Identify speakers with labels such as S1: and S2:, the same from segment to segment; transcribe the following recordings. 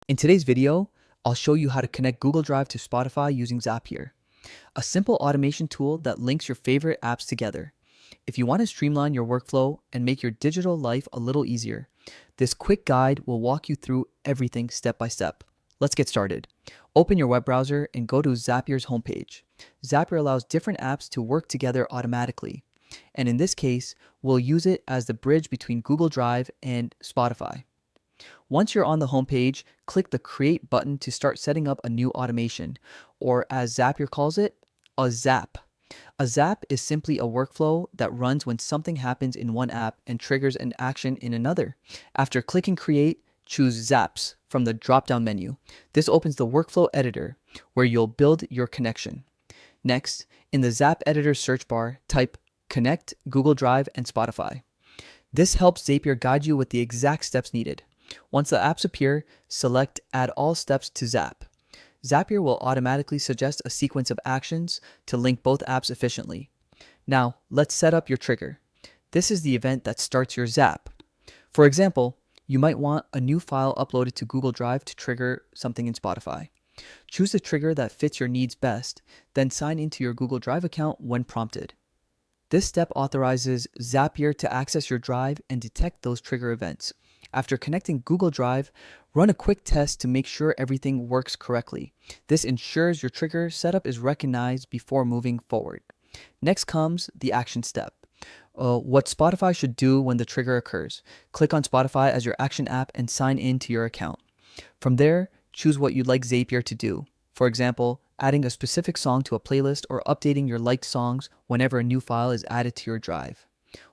S1: In today's video, I'll show you how to connect Google Drive to Spotify using Zapier, a simple automation tool that links your favorite apps together. If you want to streamline your workflow and make your digital life a little easier, this quick guide will walk you through everything step by step. Let's get started. Open your web browser and go to Zapier's homepage. Zapier allows different apps to work together automatically, and in this case, we'll use it as the bridge between Google Drive and Spotify. Once you're on the homepage, click the Create button to start setting up a new automation, or as Zapier calls it, a zap. A zap is simply a workflow that runs when something happens in one app and triggers an action in another. After clicking Create, choose Zaps from the drop-down menu. This opens the workflow editor, where you'll build your connection. Next, in the Zap editor search bar, type Connect Google Drive and Spotify. This helps Zapier guide you with the exact steps needed. Once the apps appear, select Add All Steps to Zap. Zapier will automatically suggest a sequence of actions to link both apps efficiently. Now, let's set up your trigger. This is the event that starts your Zap. For example, you might want a new file uploaded to Google Drive to trigger something in Spotify. Choose the trigger that fits your needs best, then sign into your Google Drive account when prompted. This step authorizes Zapier to access your drive and detect those trigger events. After connecting Google Drive, run a quick test to make sure everything works correctly. This ensures your trigger setup is recognized before moving forward. Next comes the action step. What Spotify should do when the trigger occurs. Click on Spotify as your action app and sign in to your account. From there, choose what you'd like Zapier to do. For example, adding a specific song to a playlist or updating your liked songs whenever a new file is added to your drive.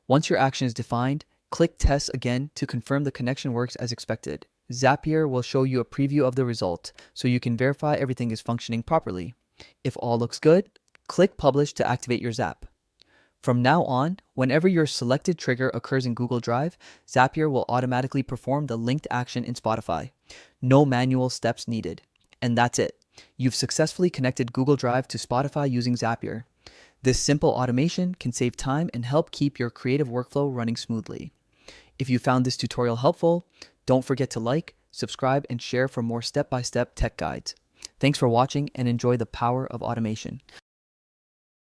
S1: Once your action is defined, click Test again to confirm the connection works as expected. Zapier will show you a preview of the result so you can verify everything is functioning properly. If all looks good, click Publish to activate your Zap. From now on, whenever your selected trigger occurs in Google Drive, Zapier will automatically perform the linked action in Spotify. No manual steps needed. And that's it. You've successfully connected Google Drive to Spotify using Zapier. This simple automation can save time and help keep your creative workflow running smoothly. If you found this tutorial helpful, don't forget to like, subscribe, and share for more step-by-step tech guides. Thanks for watching and enjoy the power of automation.